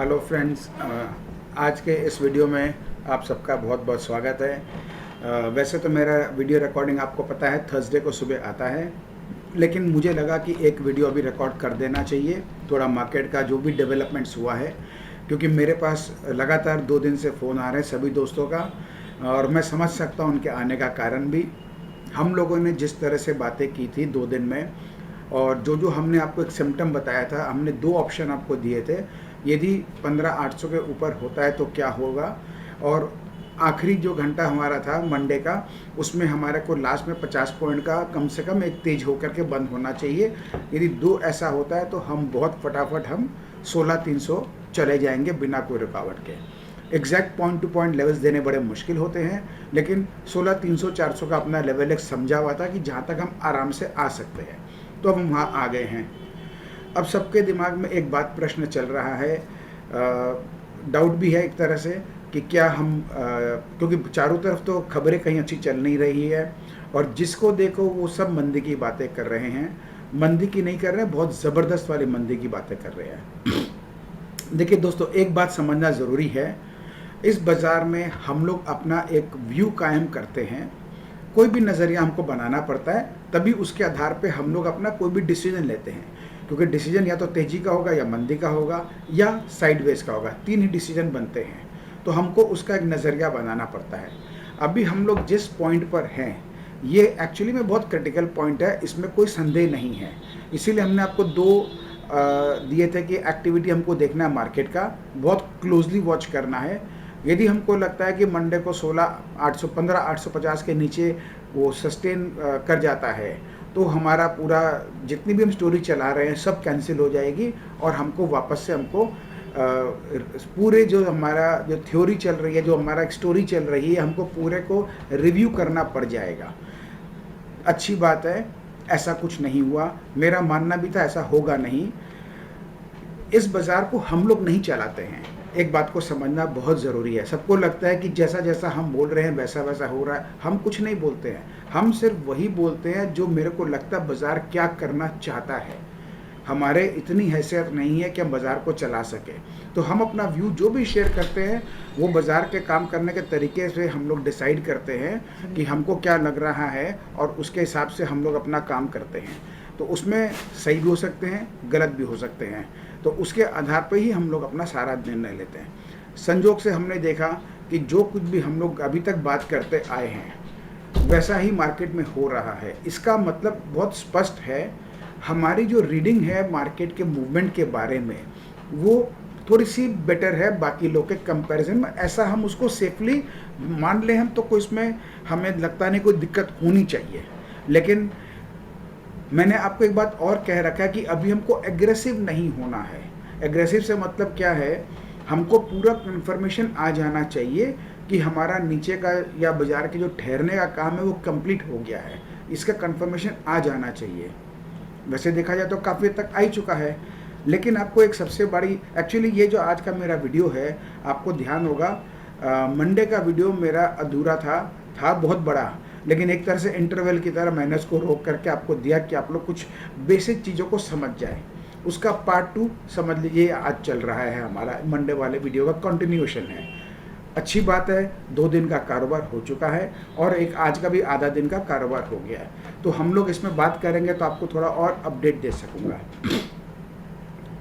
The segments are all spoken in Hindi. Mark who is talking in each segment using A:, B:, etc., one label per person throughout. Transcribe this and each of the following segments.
A: हेलो फ्रेंड्स, आज के इस वीडियो में आप सबका बहुत बहुत स्वागत है। वैसे तो मेरा वीडियो रिकॉर्डिंग आपको पता है थर्सडे को सुबह आता है, लेकिन मुझे लगा कि एक वीडियो अभी रिकॉर्ड कर देना चाहिए, थोड़ा मार्केट का जो भी डेवलपमेंट्स हुआ है, क्योंकि मेरे पास लगातार 2 दिन से फ़ोन आ रहे हैं सभी दोस्तों का और मैं समझ सकता हूँ उनके आने का कारण भी। हम लोगों ने जिस तरह से बातें की थी 2 दिन में और जो हमने आपको एक सिम्टम बताया था, हमने 2 ऑप्शन आपको दिए थे। यदि 15,800 के ऊपर होता है तो क्या होगा, और आखिरी जो घंटा हमारा था मंडे का, उसमें हमारे को लास्ट में 50 पॉइंट का कम से कम एक तेज होकर के बंद होना चाहिए। यदि 2 ऐसा होता है तो हम बहुत फटाफट हम 16,300 चले जाएंगे बिना कोई रुकावट के। Exact point two point levels देने बड़े मुश्किल होते हैं, लेकिन 16,300 400 का अपना लेवल एक समझा हुआ था कि जहाँ तक हम आराम से आ सकते हैं, तो अब हम वहाँ आ गए हैं। अब सबके दिमाग में एक बात प्रश्न चल रहा है, डाउट भी है एक तरह से कि क्या हम क्योंकि चारों तरफ तो खबरें कहीं अच्छी चल नहीं रही है और जिसको देखो वो सब मंदी की बातें कर रहे हैं। मंदी की नहीं कर रहे हैं, बहुत ज़बरदस्त वाली मंदी की बातें कर रहे हैं। देखिए दोस्तों, एक बात समझना ज़रूरी है, इस बाज़ार में हम लोग अपना एक व्यू कायम करते हैं। कोई भी नज़रिया हमको बनाना पड़ता है, तभी उसके आधार पे हम लोग अपना कोई भी डिसीजन लेते हैं, क्योंकि डिसीजन या तो तेज़ी का होगा या मंदी का होगा या साइडवेज का होगा, 3 ही डिसीजन बनते हैं। तो हमको उसका एक नज़रिया बनाना पड़ता है। अभी हम लोग जिस पॉइंट पर हैं, ये एक्चुअली में बहुत क्रिटिकल पॉइंट है, इसमें कोई संदेह नहीं है। इसीलिए हमने आपको 2 दिए थे कि एक्टिविटी हमको देखना है मार्केट का, बहुत क्लोजली वॉच करना है। यदि हमको लगता है कि मंडे को 15,850 के नीचे वो सस्टेन कर जाता है, तो हमारा पूरा जितनी भी हम स्टोरी चला रहे हैं सब कैंसिल हो जाएगी और हमको वापस से पूरे जो हमारा जो थ्योरी चल रही है, जो हमारा एक स्टोरी चल रही है, हमको पूरे को रिव्यू करना पड़ जाएगा। अच्छी बात है, ऐसा कुछ नहीं हुआ। मेरा मानना भी था ऐसा होगा नहीं। इस बाज़ार को हम लोग नहीं चलाते हैं, एक बात को समझना बहुत ज़रूरी है। सबको लगता है कि जैसा जैसा हम बोल रहे हैं वैसा वैसा हो रहा है। हम कुछ नहीं बोलते हैं, हम सिर्फ वही बोलते हैं जो मेरे को लगता है बाज़ार क्या करना चाहता है। हमारे इतनी हैसियत नहीं है कि हम बाज़ार को चला सके, तो हम अपना व्यू जो भी शेयर करते हैं वो बाज़ार के काम करने के तरीके से हम लोग डिसाइड करते हैं कि हमको क्या लग रहा है और उसके हिसाब से हम लोग अपना काम करते हैं। तो उसमें सही भी हो सकते हैं, गलत भी हो सकते हैं, तो उसके आधार पर ही हम लोग अपना सारा निर्णय लेते हैं। संजोग से हमने देखा कि जो कुछ भी हम लोग अभी तक बात करते आए हैं वैसा ही मार्केट में हो रहा है। इसका मतलब बहुत स्पष्ट है, हमारी जो रीडिंग है मार्केट के मूवमेंट के बारे में वो थोड़ी सी बेटर है बाकी लोग के कंपैरिजन में। ऐसा हम उसको सेफली मान लें हम, तो कोई इसमें हमें लगता नहीं कोई दिक्कत होनी चाहिए। लेकिन मैंने आपको एक बात और कह रखा है कि अभी हमको एग्रेसिव नहीं होना है। एग्रेसिव से मतलब क्या है, हमको पूरा कंफर्मेशन आ जाना चाहिए कि हमारा नीचे का या बाज़ार के जो ठहरने का काम है वो कंप्लीट हो गया है, इसका कंफर्मेशन आ जाना चाहिए। वैसे देखा जाए तो काफ़ी हद तक आ ही चुका है, लेकिन आपको एक सबसे बड़ी, एक्चुअली ये जो आज का मेरा वीडियो है, आपको ध्यान होगा मंडे का वीडियो मेरा अधूरा था बहुत बड़ा, लेकिन एक तरह से इंटरवल की तरह मैंने उसको रोक करके आपको दिया कि आप लोग कुछ बेसिक चीज़ों को समझ जाए। उसका पार्ट 2 समझ लीजिए आज चल रहा है, हमारा मंडे वाले वीडियो का कंटिन्यूएशन है। अच्छी बात है, 2 दिन का कारोबार हो चुका है और एक आज का भी आधा दिन का कारोबार हो गया है, तो हम लोग इसमें बात करेंगे तो आपको थोड़ा और अपडेट दे सकूँगा।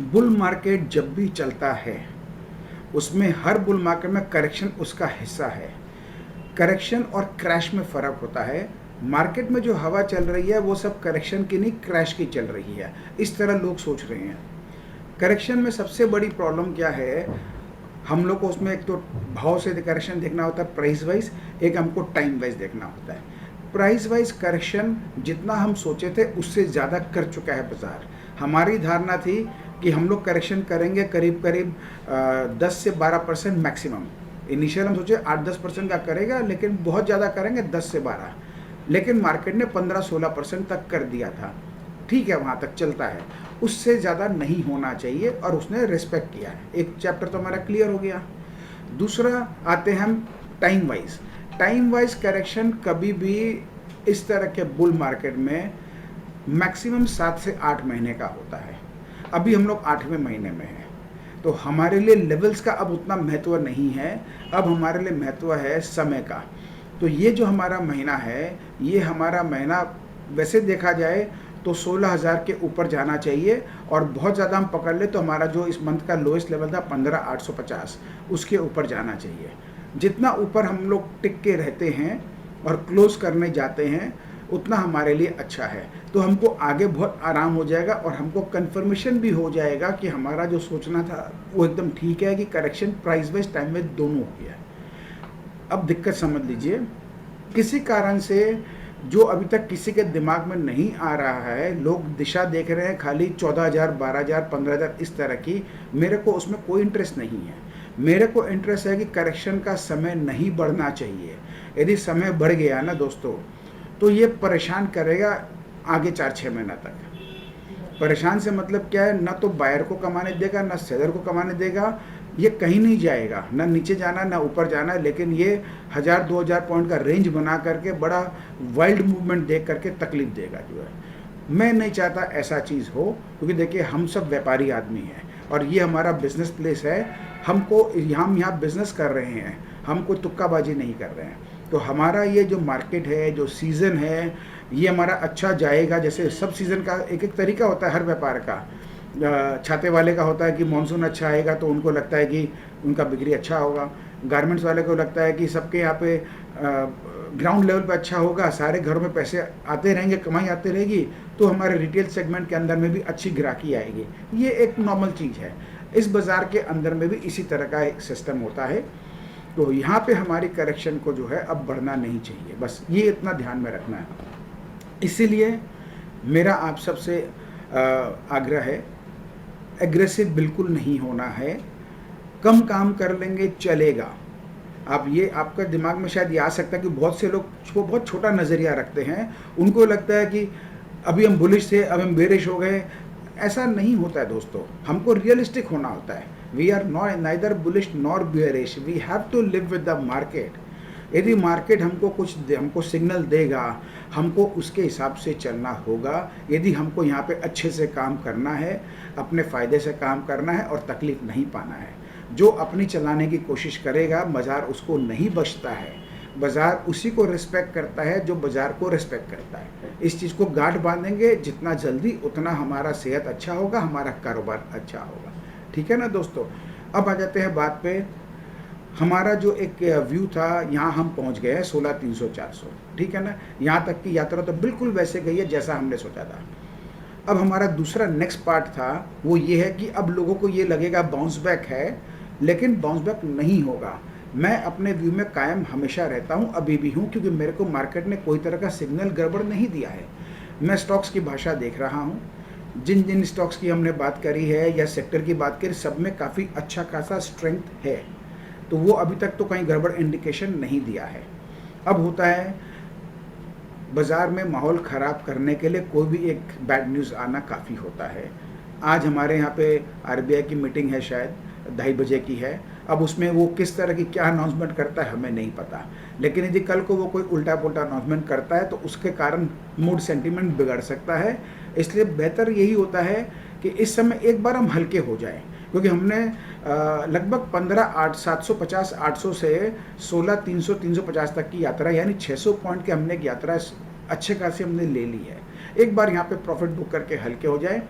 A: बुल मार्केट जब भी चलता है उसमें हर बुल मार्केट में करेक्शन उसका हिस्सा है। करेक्शन और क्रैश में फ़र्क होता है। मार्केट में जो हवा चल रही है वो सब करेक्शन की नहीं, क्रैश की चल रही है, इस तरह लोग सोच रहे हैं। करेक्शन में सबसे बड़ी प्रॉब्लम क्या है, हम लोग को उसमें एक तो भाव से करेक्शन देखना होता है प्राइस वाइज, एक हमको टाइम वाइज देखना होता है। प्राइस वाइज करेक्शन जितना हम सोचे थे उससे ज़्यादा कर चुका है बाज़ार। हमारी धारणा थी कि हम लोग करेक्शन करेंगे करीब करीब 10 से 12% मैक्सिमम। इनिशियल हम सोचे 8-10% का करेगा, लेकिन बहुत ज़्यादा करेंगे 10 से 12, लेकिन मार्केट ने 15-16% तक कर दिया था। ठीक है, वहाँ तक चलता है, उससे ज़्यादा नहीं होना चाहिए और उसने रिस्पेक्ट किया है। एक चैप्टर तो हमारा क्लियर हो गया। दूसरा आते हैं हम time wise. Time wise correction कभी भी इस तरह के बुल मार्केट में मैक्सिमम 7 से 8 महीने का होता है। अभी हम लोग 8वें महीने में हैं, तो हमारे लिए लेवल्स का अब उतना महत्व नहीं है, अब हमारे लिए महत्व है समय का। तो ये जो हमारा महीना है, ये हमारा महीना वैसे देखा जाए तो 16,000 के ऊपर जाना चाहिए, और बहुत ज़्यादा हम पकड़ ले तो हमारा जो इस मंथ का लोएस्ट लेवल था 15,850, उसके ऊपर जाना चाहिए। जितना ऊपर हम लोग टिक के रहते हैं और क्लोज करने जाते हैं, उतना हमारे लिए अच्छा है। तो हमको आगे बहुत आराम हो जाएगा, और हमको कन्फर्मेशन भी हो जाएगा कि हमारा जो सोचना था वो एकदम ठीक है, कि correction price wise time wise दोनों हो गया है। अब दिक्कत समझ लीजिए, किसी कारण से जो अभी तक किसी के दिमाग में नहीं आ रहा है, लोग दिशा देख रहे हैं खाली 14,000, 12,000, 15,000 इस तरह की, मेरे को उसमें कोई इंटरेस्ट नहीं है। मेरे को इंटरेस्ट है कि करेक्शन का समय नहीं बढ़ना चाहिए। यदि समय बढ़ गया ना दोस्तों, तो ये परेशान करेगा आगे 4-6 महीना तक। परेशान से मतलब क्या है, ना तो बायर को कमाने देगा, ना सेलर को कमाने देगा, ये कहीं नहीं जाएगा, ना नीचे जाना ना ऊपर जाना, लेकिन ये 1,000-2,000 पॉइंट का रेंज बना करके बड़ा वाइल्ड मूवमेंट देख करके तकलीफ देगा जो है। मैं नहीं चाहता ऐसा चीज़ हो, क्योंकि देखिए हम सब व्यापारी आदमी हैं, और ये हमारा बिजनेस प्लेस है। हम यहाँ बिजनेस कर रहे हैं, हम कोई तुक्काबाजी नहीं कर रहे हैं। तो हमारा ये जो मार्केट है, जो सीज़न है, ये हमारा अच्छा जाएगा। जैसे सब सीज़न का एक एक तरीका होता है हर व्यापार का। छाते वाले का होता है कि मानसून अच्छा आएगा तो उनको लगता है कि उनका बिक्री अच्छा होगा। गारमेंट्स वाले को लगता है कि सबके यहाँ पे ग्राउंड लेवल पे अच्छा होगा, सारे घरों में पैसे आते रहेंगे, कमाई आती रहेगी, तो हमारे रिटेल सेगमेंट के अंदर में भी अच्छी ग्राहकी आएगी। ये एक नॉर्मल चीज़ है। इस बाज़ार के अंदर में भी इसी तरह का एक सिस्टम होता है। तो यहाँ पे हमारी करेक्शन को जो है अब बढ़ना नहीं चाहिए, बस ये इतना ध्यान में रखना है। इसीलिए मेरा आप सबसे आग्रह है, एग्रेसिव बिल्कुल नहीं होना है। कम काम कर लेंगे चलेगा। आप ये आपका दिमाग में शायद ये आ सकता है कि बहुत से लोग बहुत छोटा नज़रिया रखते हैं, उनको लगता है कि अभी हम बुलिश थे, अब हम बेरिश हो गए। ऐसा नहीं होता है दोस्तों, हमको रियलिस्टिक होना होता है। We are not neither bullish nor bearish, we have to live with the market. यदि मार्केट हमको सिग्नल देगा, हमको उसके हिसाब से चलना होगा। यदि हमको यहाँ पे अच्छे से काम करना है, अपने फ़ायदे से काम करना है और तकलीफ़ नहीं पाना है। जो अपनी चलाने की कोशिश करेगा, बाज़ार उसको नहीं बचता है। बाज़ार उसी को रिस्पेक्ट करता है जो बाज़ार को रिस्पेक्ट करता है। इस चीज़ को गांठ बांधेंगे जितना जल्दी, उतना हमारा सेहत अच्छा होगा, हमारा कारोबार अच्छा होगा। ठीक है ना दोस्तों। अब आ जाते हैं बात पे। हमारा जो एक व्यू था, यहाँ हम पहुँच गए हैं 16,300-400, ठीक है ना। यहाँ तक की यात्रा तो बिल्कुल वैसे गई है जैसा हमने सोचा था। अब हमारा दूसरा नेक्स्ट पार्ट था, वो ये है कि अब लोगों को ये लगेगा बाउंस बैक है, लेकिन बाउंस बैक नहीं होगा। मैं अपने व्यू में कायम हमेशा रहता हूँ, अभी भी हूँ, क्योंकि मेरे को मार्केट ने कोई तरह का सिग्नल गड़बड़ नहीं दिया है। मैं स्टॉक्स की भाषा देख रहा हूँ। जिन जिन स्टॉक्स की हमने बात करी है या सेक्टर की बात करी, सब में काफ़ी अच्छा खासा स्ट्रेंथ है। तो वो अभी तक तो कहीं गड़बड़ इंडिकेशन नहीं दिया है। अब होता है, बाज़ार में माहौल ख़राब करने के लिए कोई भी एक बैड न्यूज़ आना काफ़ी होता है। आज हमारे यहाँ पे आरबीआई की मीटिंग है, शायद 2:30 बजे की है। अब उसमें वो किस तरह की क्या अनाउंसमेंट करता है हमें नहीं पता, लेकिन यदि कल को वो कोई उल्टा पुल्टा अनाउंसमेंट करता है तो उसके कारण मूड सेंटीमेंट बिगड़ सकता है। इसलिए बेहतर यही होता है कि इस समय एक बार हम हल्के हो जाएं, क्योंकि हमने लगभग 750 800 से 16,300 350 तक की यात्रा, यानी 600 पॉइंट की हमने एक यात्रा अच्छे खासी हमने ले ली है। एक बार यहाँ पे प्रॉफिट बुक करके हल्के हो जाए।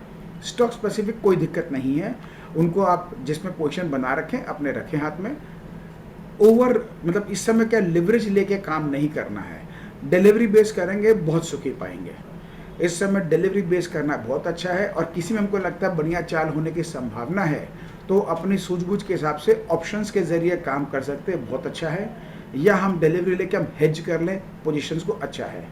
A: स्टॉक स्पेसिफिक कोई दिक्कत नहीं है, उनको आप जिसमें पोजीशन बना रखें अपने रखें हाथ में। ओवर मतलब इस समय क्या लिवरेज लेके काम नहीं करना है, डिलीवरी बेस करेंगे बहुत सुखी पाएंगे। इस समय डिलीवरी बेस करना बहुत अच्छा है, और किसी में हमको लगता है बढ़िया चाल होने की संभावना है तो अपनी सूझबूझ के हिसाब से ऑप्शंस के ज़रिए काम कर सकते हैं, बहुत अच्छा है। या हम डिलीवरी लेके हम हेज कर लें पोजीशंस को, अच्छा है।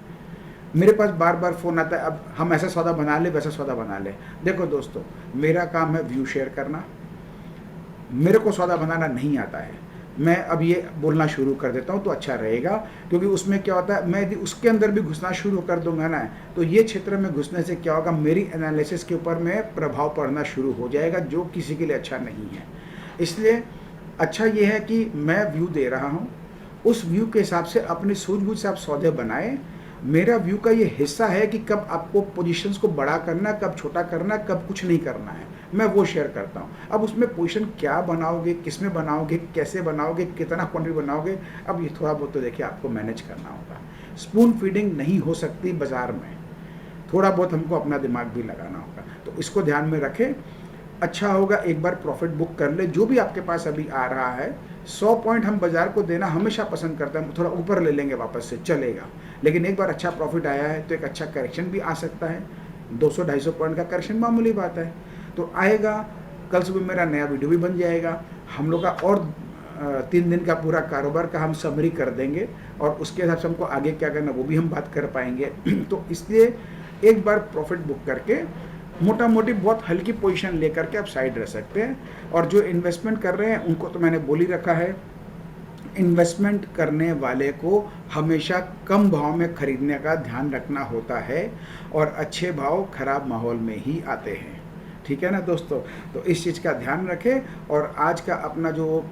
A: मेरे पास बार बार फ़ोन आता है, अब हम ऐसा सौदा बना ले वैसा सौदा बना ले। देखो दोस्तों, मेरा काम है व्यू शेयर करना, मेरे को सौदा बनाना नहीं आता है। मैं अब ये बोलना शुरू कर देता हूँ तो अच्छा रहेगा, क्योंकि उसमें क्या होता है, मैं यदि उसके अंदर भी घुसना शुरू कर दूंगा ना, तो ये क्षेत्र में घुसने से क्या होगा, मेरी एनालिसिस के ऊपर में प्रभाव पड़ना शुरू हो जाएगा, जो किसी के लिए अच्छा नहीं है। इसलिए अच्छा ये है कि मैं व्यू दे रहा हूँ, उस व्यू के हिसाब से अपनी सूझबूझ से आप सौदे बनाएं, मेरा व्यू का ये हिस्सा है कि कब आपको पोजीशंस को बड़ा करना, कब छोटा करना, कब कुछ नहीं करना है, मैं वो शेयर करता हूँ। अब उसमें पोजीशन क्या बनाओगे, किस में बनाओगे, कैसे बनाओगे, कितना क्वांटिटी बनाओगे, अब ये थोड़ा बहुत तो देखिए आपको मैनेज करना होगा। स्पून फीडिंग नहीं हो सकती बाज़ार में, थोड़ा बहुत हमको अपना दिमाग भी लगाना होगा, तो इसको ध्यान में रखें। अच्छा होगा एक बार प्रॉफिट बुक कर ले, जो भी आपके पास अभी आ रहा है। 100 पॉइंट हम बाजार को देना हमेशा पसंद करते हैं, थोड़ा ऊपर ले लेंगे वापस से चलेगा, लेकिन एक बार अच्छा प्रॉफिट आया है तो एक अच्छा करेक्शन भी आ सकता है। 200-250 पॉइंट का करेक्शन मामूली बात है, तो आएगा। कल सुबह मेरा नया वीडियो भी बन जाएगा हम लोग का, और 3 दिन का पूरा कारोबार का हम समरी कर देंगे, और उसके हिसाब से हमको आगे क्या करना वो भी हम बात कर पाएंगे। तो इसलिए एक बार प्रॉफिट बुक करके मोटा मोटी बहुत हल्की पोजीशन लेकर के आप साइड रह सकते हैं। और जो इन्वेस्टमेंट कर रहे हैं उनको तो मैंने बोल ही रखा है, इन्वेस्टमेंट करने वाले को हमेशा कम भाव में खरीदने का ध्यान रखना होता है, और अच्छे भाव खराब माहौल में ही आते हैं। ठीक है ना दोस्तों, तो इस चीज़ का ध्यान रखें। और आज का अपना जो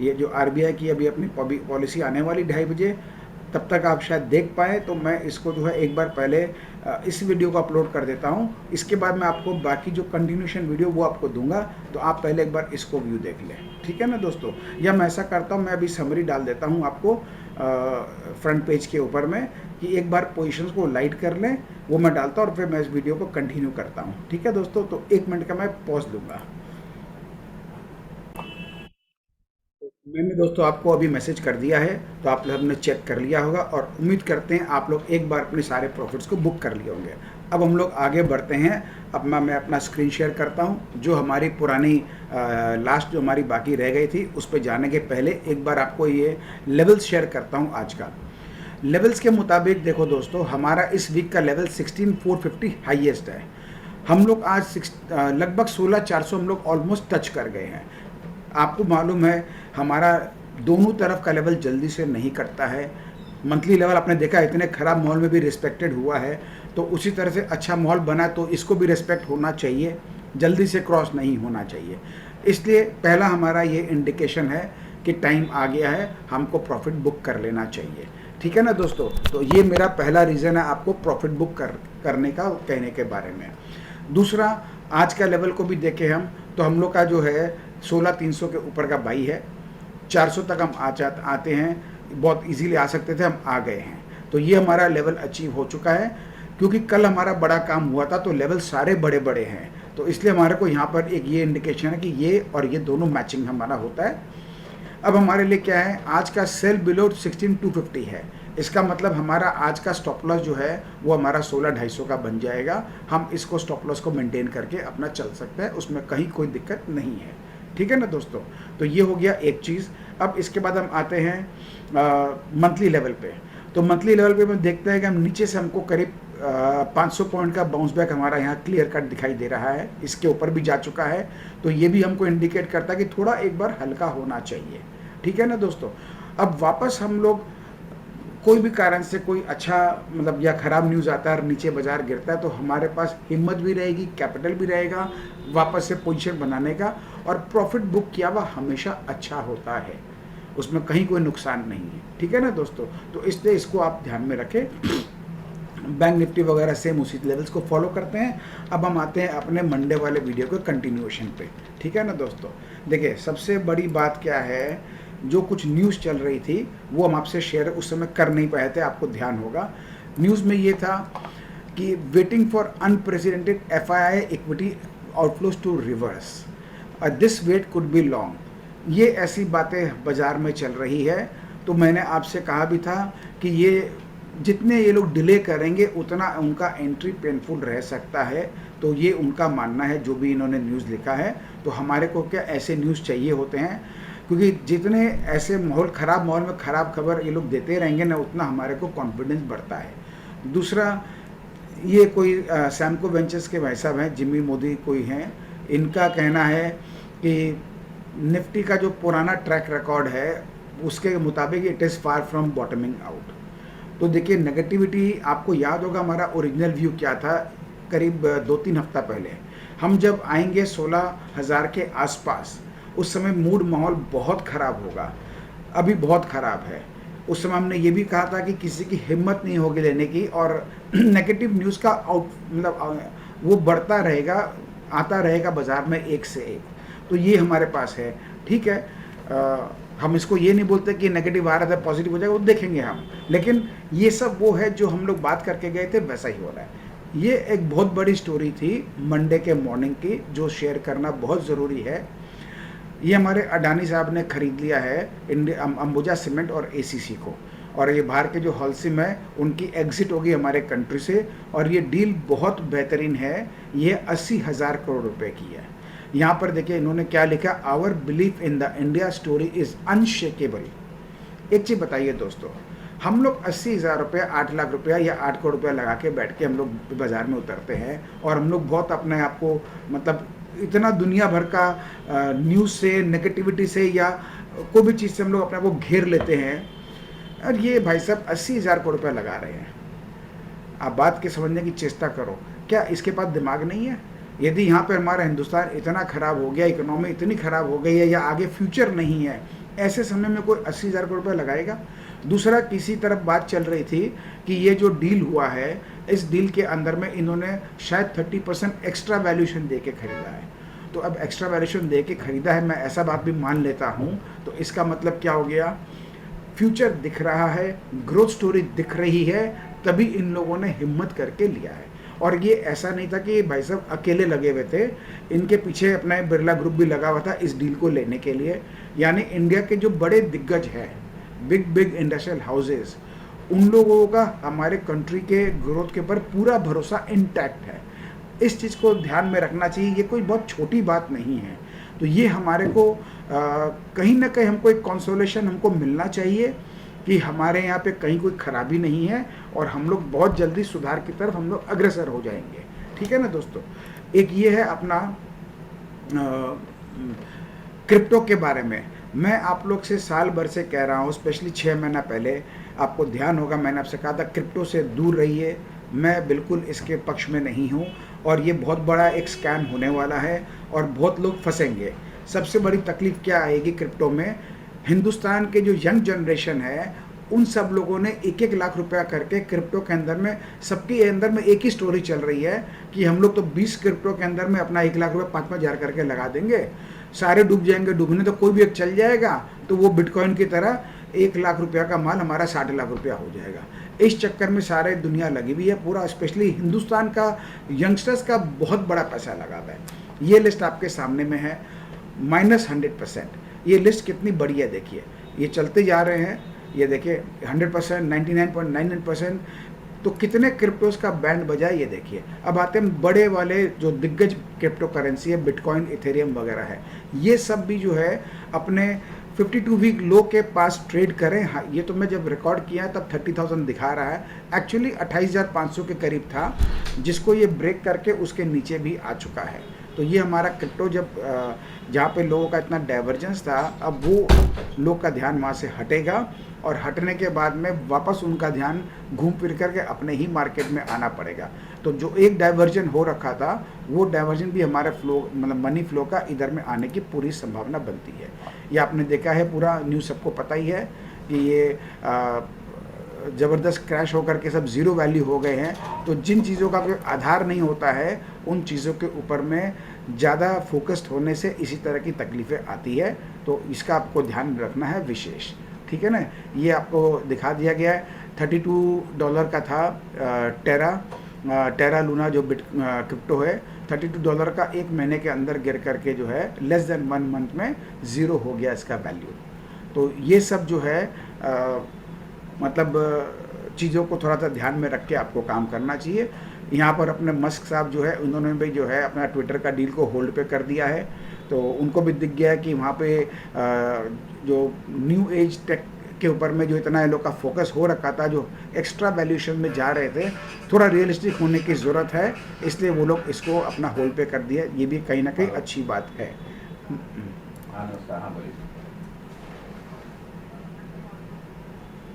A: ये जो आरबीआई की अभी अपनी पॉलिसी आने वाली 2:30 बजे, तब तक आप शायद देख पाएँ, तो मैं इसको जो है एक बार पहले इस वीडियो को अपलोड कर देता हूँ। इसके बाद मैं आपको बाकी जो कंटिन्यूशन वीडियो वो आपको दूंगा, तो आप पहले एक बार इसको व्यू देख लें। ठीक है ना दोस्तों, या मैं ऐसा करता हूँ, मैं अभी समरी डाल देता हूँ आपको फ्रंट पेज के ऊपर में, कि एक बार पोजीशंस को लाइट कर लें, वो मैं डालता हूँ और फिर मैं इस वीडियो को कंटिन्यू करता हूँ। ठीक है दोस्तों, तो 1 मिनट का मैं पॉज दूंगा। मैंने दोस्तों आपको अभी मैसेज कर दिया है, तो आप लोग ने चेक कर लिया होगा, और उम्मीद करते हैं आप लोग एक बार अपने सारे प्रॉफिट्स को बुक कर लिए होंगे। अब हम लोग आगे बढ़ते हैं। अब मैं अपना स्क्रीन शेयर करता हूं, जो हमारी पुरानी लास्ट जो हमारी बाकी रह गई थी, उस पर जाने के पहले एक बार आपको ये लेवल्स शेयर करता हूं। आज का लेवल्स के मुताबिक देखो दोस्तों, हमारा इस वीक का लेवल 16450 हाईएस्ट है। हम लोग आज लगभग 16400 हम लोग ऑलमोस्ट टच कर गए हैं। आपको मालूम है हमारा दोनों तरफ का लेवल जल्दी से नहीं कटता है। मंथली लेवल आपने देखा इतने ख़राब माहौल में भी रिस्पेक्टेड हुआ है, तो उसी तरह से अच्छा माहौल बना तो इसको भी रिस्पेक्ट होना चाहिए, जल्दी से क्रॉस नहीं होना चाहिए। इसलिए पहला हमारा ये इंडिकेशन है कि टाइम आ गया है, हमको प्रॉफिट बुक कर लेना चाहिए। ठीक है ना दोस्तों, तो ये मेरा पहला रीज़न है आपको प्रॉफिट बुक करने का कहने के बारे में। दूसरा, आज का लेवल को भी देखें हम, तो हम लोग का जो है 16300 के ऊपर का बाई है। 400 तक हम आते हैं, बहुत इजीली आ सकते थे, हम आ गए हैं। तो ये हमारा लेवल अचीव हो चुका है, क्योंकि कल हमारा बड़ा काम हुआ था, तो लेवल सारे बड़े बड़े हैं, तो इसलिए हमारे को यहाँ पर एक ये इंडिकेशन है कि ये और ये दोनों मैचिंग हमारा होता है। अब हमारे लिए क्या है, आज का सेल बिलो 16250 है। इसका मतलब हमारा आज का स्टॉप लॉस जो है वो हमारा 16250 का बन जाएगा। हम इसको स्टॉप लॉस को मेंटेन करके अपना चल सकते हैं, उसमें कहीं कोई दिक्कत नहीं है। ठीक है ना दोस्तों, तो ये हो गया एक चीज़। अब इसके बाद हम आते हैं मंथली लेवल पे। तो मंथली लेवल पे हम देखते हैं कि हम नीचे से हमको करीब 500 पॉइंट का बाउंस बैक हमारा यहाँ क्लियर कट दिखाई दे रहा है, इसके ऊपर भी जा चुका है। तो ये भी हमको इंडिकेट करता है कि थोड़ा एक बार हल्का होना चाहिए। ठीक है ना दोस्तों, अब वापस हम लोग कोई भी कारण से कोई अच्छा मतलब या ख़राब न्यूज़ आता है और नीचे बाजार गिरता है, तो हमारे पास हिम्मत भी रहेगी, कैपिटल भी रहेगा वापस से पोजीशन बनाने का, और प्रॉफिट बुक किया हुआ हमेशा अच्छा होता है, उसमें कहीं कोई नुकसान नहीं है। ठीक है ना दोस्तों, तो इसलिए इसको आप ध्यान में रखें। बैंक निफ्टी वगैरह सेम उसी लेवल्स को फॉलो करते हैं। अब हम आते हैं अपने मंडे वाले वीडियो के कंटिन्यूएशन पे। ठीक है ना दोस्तों, देखिए सबसे बड़ी बात क्या है, जो कुछ न्यूज़ चल रही थी वो हम आपसे शेयर उस समय कर नहीं पाए थे, आपको ध्यान होगा। न्यूज़ में ये था कि waiting for unprecedented FII equity outflows to reverse, this wait could be long. ये ऐसी बातें बाज़ार में चल रही है। तो मैंने आपसे कहा भी था कि ये जितने ये लोग डिले करेंगे उतना उनका एंट्री पेनफुल रह सकता है। तो ये उनका मानना है, जो भी इन्होंने न्यूज़ लिखा है। तो हमारे को क्या ऐसे न्यूज़ चाहिए होते हैं, क्योंकि जितने ऐसे माहौल ख़राब माहौल में ख़राब खबर ये लोग देते रहेंगे ना, उतना हमारे को कॉन्फिडेंस बढ़ता है। दूसरा, ये कोई सैमको वेंचर्स के भाई साहब हैं, जिमी मोदी कोई हैं, इनका कहना है कि निफ्टी का जो पुराना ट्रैक रिकॉर्ड है उसके मुताबिक it is far from bottoming out. तो देखिए नेगेटिविटी, आपको याद होगा हमारा ओरिजिनल व्यू क्या था, करीब 2-3 हफ्ता पहले हम जब आएंगे 16,000 के आसपास, उस समय मूड माहौल बहुत ख़राब होगा, अभी बहुत ख़राब है। उस समय हमने ये भी कहा था कि किसी की हिम्मत नहीं होगी लेने की, और नेगेटिव न्यूज़ का वो बढ़ता रहेगा, आता रहेगा बाज़ार में एक से एक। तो ये हमारे पास है, ठीक है। हम इसको ये नहीं बोलते कि नेगेटिव आ रहा था पॉजिटिव हो जाएगा, वो देखेंगे हम, लेकिन ये सब वो है जो हम लोग बात करके गए थे, वैसा ही हो रहा है। ये एक बहुत बड़ी स्टोरी थी मंडे के मॉर्निंग की, जो शेयर करना बहुत ज़रूरी है। ये हमारे अडानी साहब ने खरीद लिया है अंबुजा सीमेंट और एसीसी को, और ये बाहर के जो हॉलसिम है उनकी एग्जिट होगी हमारे कंट्री से, और ये डील बहुत बेहतरीन है। ये 80,000 करोड़ रुपए की है। यहाँ पर देखिए इन्होंने क्या लिखा, our belief in the India story is unshakeable. एक चीज़ बताइए दोस्तों, हम लोग 80,000 रुपये, 8 लाख रुपया या 8 करोड़ रुपया लगा के बैठ के हम लोग बाज़ार में उतरते हैं, और हम लोग बहुत अपने आप को मतलब इतना दुनिया भर का न्यूज़ से, नेगेटिविटी से या कोई भी चीज़ से हम लोग अपने आप को घेर लेते हैं, और ये भाई साहब 80,000 करोड़ रुपया लगा रहे हैं। आप बात के समझने की चेष्टा करो, क्या इसके पास दिमाग नहीं है? यदि यहाँ पर हमारा हिंदुस्तान इतना ख़राब हो गया, इकोनॉमी इतनी ख़राब हो गई है, या आगे फ्यूचर नहीं है, ऐसे समय में कोई 80,000 करोड़ रुपया लगाएगा? दूसरा, किसी तरफ बात चल रही थी कि ये जो डील हुआ है, इस डील के अंदर में इन्होंने शायद 30% एक्स्ट्रा वैल्यूएशन दे के खरीदा है। तो अब एक्स्ट्रा वैल्यूएशन दे के खरीदा है, मैं ऐसा बात भी मान लेता हूँ, तो इसका मतलब क्या हो गया? फ्यूचर दिख रहा है, ग्रोथ स्टोरी दिख रही है, तभी इन लोगों ने हिम्मत करके लिया है। और ये ऐसा नहीं था कि भाई साहब अकेले लगे हुए थे, इनके पीछे अपना बिरला ग्रुप भी लगा हुआ था इस डील को लेने के लिए। यानी इंडिया के जो बड़े दिग्गज हैं, बिग इंडस्ट्रियल हाउसेस, उन लोगों का हमारे कंट्री के ग्रोथ के ऊपर पूरा भरोसा इंटैक्ट है। इस चीज़ को ध्यान में रखना चाहिए, ये कोई बहुत छोटी बात नहीं है। तो ये हमारे को कहीं ना कहीं हमको एक कंसोलेशन हमको मिलना चाहिए कि हमारे यहाँ पे कहीं कोई खराबी नहीं है, और हम लोग बहुत जल्दी सुधार की तरफ हम लोग अग्रसर हो जाएंगे, ठीक है ना दोस्तों। एक ये है अपना क्रिप्टो के बारे में। मैं आप लोग से साल भर से कह रहा हूँ, स्पेशली 6 महीना पहले, आपको ध्यान होगा मैंने आपसे कहा था क्रिप्टो से दूर रहिए। मैं बिल्कुल इसके पक्ष में नहीं हूँ, और ये बहुत बड़ा एक स्कैम होने वाला है, और बहुत लोग फंसेंगे। सबसे बड़ी तकलीफ क्या आएगी क्रिप्टो में? हिंदुस्तान के जो यंग जनरेशन है, उन सब लोगों ने 1-1 लाख रुपया करके क्रिप्टो के अंदर में, सबके अंदर में एक ही स्टोरी चल रही है कि हम लोग तो 20 क्रिप्टो के अंदर में अपना 1 लाख रुपया 5-5 हज़ार करके लगा देंगे, सारे डूब जाएंगे। डूबने तो कोई भी एक चल जाएगा, तो वो बिटकॉइन की तरह 1 लाख रुपया का माल हमारा 60 लाख रुपया हो जाएगा। इस चक्कर में सारे दुनिया लगी हुई है, पूरा स्पेशली हिंदुस्तान का यंगस्टर्स का बहुत बड़ा पैसा लगा हुआ है। ये लिस्ट आपके सामने में है, -100%। ये लिस्ट कितनी बड़ी है देखिए, ये चलते जा रहे हैं, ये देखिए 100%, 99.99%। तो कितने क्रिप्टोज का बैंड बजा ये देखिए। अब आते हैं बड़े वाले जो दिग्गज क्रिप्टो करेंसी है, बिटकॉइन, इथेरियम वगैरह है, ये सब भी जो है अपने 52 वीक लो के पास ट्रेड करें। हाँ, ये तो मैं जब रिकॉर्ड किया तब 30,000 दिखा रहा है, एक्चुअली 28,500 के करीब था, जिसको ये ब्रेक करके उसके नीचे भी आ चुका है। तो ये हमारा क्रिप्टो जब जहाँ पे लोगों का इतना डाइवर्जेंस था, अब वो लोग का ध्यान वहाँ से हटेगा, और हटने के बाद में वापस उनका ध्यान घूम फिर करके अपने ही मार्केट में आना पड़ेगा। तो जो एक डाइवर्जन हो रखा था, वो डाइवर्जन भी हमारे फ्लो, मतलब मनी फ्लो का इधर में आने की पूरी संभावना बनती है। ये आपने देखा है, पूरा न्यूज़ सबको पता ही है कि ये ज़बरदस्त क्रैश होकर के सब ज़ीरो वैल्यू हो गए हैं। तो जिन चीज़ों का कोई आधार नहीं होता है, उन चीज़ों के ऊपर में ज़्यादा फोकस्ड होने से इसी तरह की तकलीफ़ें आती है। तो इसका आपको ध्यान रखना है विशेष, ठीक है ना। ये आपको दिखा दिया गया है, $32 का था टेरा लूना जो क्रिप्टो है, $32 का 1 महीने के अंदर गिर करके जो है लेस देन 1 मंथ में ज़ीरो हो गया इसका वैल्यू। तो ये सब जो है मतलब चीज़ों को थोड़ा सा ध्यान में रख के आपको काम करना चाहिए। यहाँ पर अपने मस्क साहब जो है, उन्होंने भी जो है अपना ट्विटर का डील को होल्ड पे कर दिया है। तो उनको भी दिख गया है कि वहाँ पे जो न्यू एज टेक के ऊपर में जो इतना इन लोग का फोकस हो रखा था, जो एक्स्ट्रा वैल्यूएशन में जा रहे थे, थोड़ा रियलिस्टिक होने की ज़रूरत है, इसलिए वो लोग इसको अपना होल्ड पे कर दिया। ये भी कहीं ना कहीं अच्छी बात है।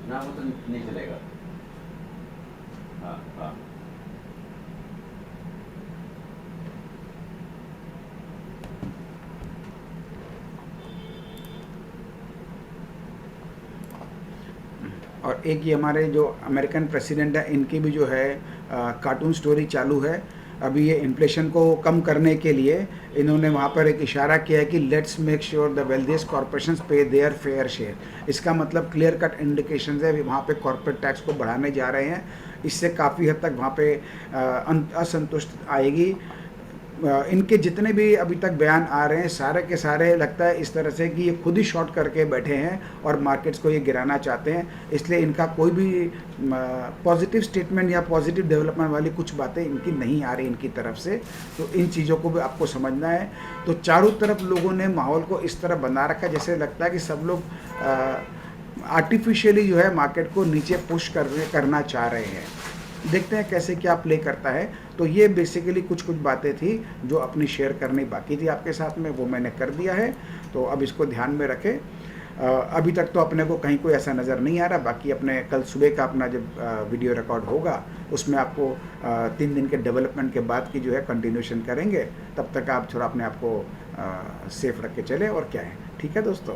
B: ना वो तो नहीं चलेगा। हाँ हाँ
A: और एक ये हमारे जो अमेरिकन प्रेसिडेंट है, इनकी भी जो है कार्टून स्टोरी चालू है। अभी ये इन्फ्लेशन को कम करने के लिए इन्होंने वहाँ पर एक इशारा किया है कि let's make sure the wealthiest corporations पे देयर फेयर शेयर। इसका मतलब क्लियर कट इंडिकेशन है वहाँ पे कॉर्पोरेट टैक्स को बढ़ाने जा रहे हैं। इससे काफ़ी हद तक वहाँ पे असंतुष्ट आएगी। इनके जितने भी अभी तक बयान आ रहे हैं सारे के सारे लगता है इस तरह से कि ये खुद ही शॉर्ट करके बैठे हैं और मार्केट्स को ये गिराना चाहते हैं। इसलिए इनका कोई भी पॉजिटिव स्टेटमेंट या पॉजिटिव डेवलपमेंट वाली कुछ बातें इनकी नहीं आ रही इनकी तरफ से। तो इन चीज़ों को भी आपको समझना है। तो चारों तरफ लोगों ने माहौल को इस तरह बना रखा है जैसे लगता है कि सब लोग आर्टिफिशियली जो है मार्केट को नीचे पुश करना चाह रहे हैं। देखते हैं कैसे क्या प्ले करता है। तो ये बेसिकली कुछ बातें थी जो अपनी शेयर करनी बाकी थी आपके साथ में, वो मैंने कर दिया है। तो अब इसको ध्यान में रखें। अभी तक तो अपने को कहीं कोई ऐसा नज़र नहीं आ रहा। बाकी अपने कल सुबह का अपना जब वीडियो रिकॉर्ड होगा उसमें आपको 3 दिन के डेवलपमेंट के बाद की जो है कंटिन्यूशन करेंगे। तब तक आप थोड़ा अपने आप को सेफ रख के चले और क्या है। ठीक है दोस्तों।